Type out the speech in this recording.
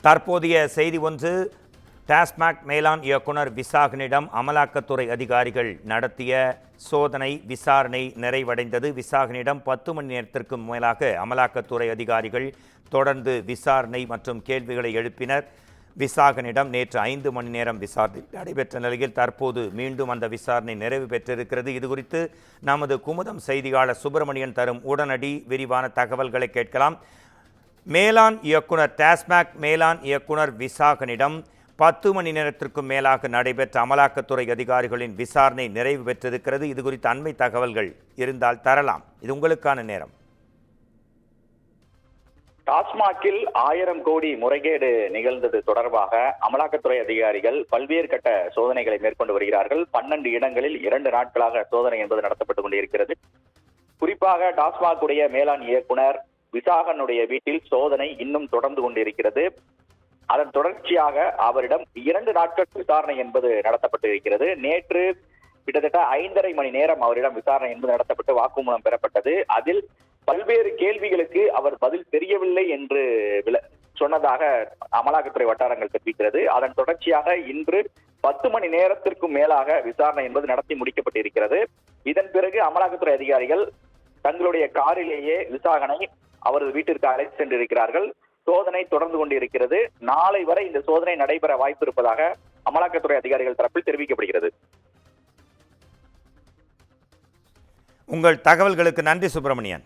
தற்போதைய செய்தி ஒன்று. டாஸ்மாக் மேலாண் இயக்குனர் விசாகனிடம் அமலாக்கத்துறை அதிகாரிகள் நடத்திய சோதனை விசாரணை நிறைவடைந்தது. விசாகனிடம் 10 மணி நேரத்திற்கும் மேலாக அமலாக்கத்துறை அதிகாரிகள் தொடர்ந்து விசாரணை மற்றும் கேள்விகளை எழுப்பினர். விசாகனிடம் நேற்று 5 மணி நேரம் விசாரணை நடைபெற்ற நிலையில் தற்போது மீண்டும் அந்த விசாரணை நிறைவு பெற்றிருக்கிறது. இதுகுறித்து நமது குமுதம் செய்தியாளர் சுப்பிரமணியன் தரும் உடனடி விரிவான தகவல்களை கேட்கலாம். மேலாண் இயக்குனர் டாஸ்மாக் மேலாண் இயக்குனர் விசாகனிடம் 10 மணி நேரத்திற்கும் மேலாக நடைபெற்ற அமலாக்கத்துறை அதிகாரிகளின் விசாரணை நிறைவு பெற்றிருக்கிறது. இது குறித்த அண்மை தகவல்கள் இருந்தால் தரலாம். இது உங்களுக்கான நேரம். டாஸ்மாகில் 1000 கோடி முறைகேடு நிகழ்ந்தது தொடர்பாக அமலாக்கத்துறை அதிகாரிகள் பல்வேறு கட்ட சோதனைகளை மேற்கொண்டு வருகிறார்கள். 12 இடங்களில் 2 நாட்களாக சோதனை என்பது நடத்தப்பட்டுக் கொண்டிருக்கிறது. குறிப்பாக டாஸ்மாக் உடைய மேலாண் இயக்குனர் விசாகனுடைய வீட்டில் சோதனை இன்னும் தொடர்ந்து கொண்டிருக்கிறது. அதன் தொடர்ச்சியாக அவரிடம் 2 நாட்கள் விசாரணை என்பது நடத்தப்பட்டு இருக்கிறது. நேற்று கிட்டத்தட்ட 5.5 மணி நேரம் அவரிடம் விசாரணை என்பது நடத்தப்பட்டு வாக்குமூலம் பெறப்பட்டது. அதில் பல்வேறு கேள்விகளுக்கு அவர் பதில் தெரியவில்லை என்று சொன்னதாக அமலாக்கத்துறை வட்டாரங்கள் தெரிவிக்கிறது. அதன் தொடர்ச்சியாக இன்று 10 மணி நேரத்திற்கும் மேலாக விசாரணை என்பது நடத்தி முடிக்கப்பட்டிருக்கிறது. இதன் பிறகு அமலாக்கத்துறை அதிகாரிகள் தங்களுடைய காரிலேயே விசாகனை அவரது வீட்டிற்கு அழைத்து சென்றிருக்கிறார்கள். சோதனை தொடர்ந்து கொண்டிருக்கிறது. நாளை வரை இந்த சோதனை நடைபெற வாய்ப்பு இருப்பதாக அமலாக்கத்துறை அதிகாரிகள் தரப்பில் தெரிவிக்கப்படுகிறது. உங்கள் தகவல்களுக்கு நன்றி சுப்பிரமணியன்.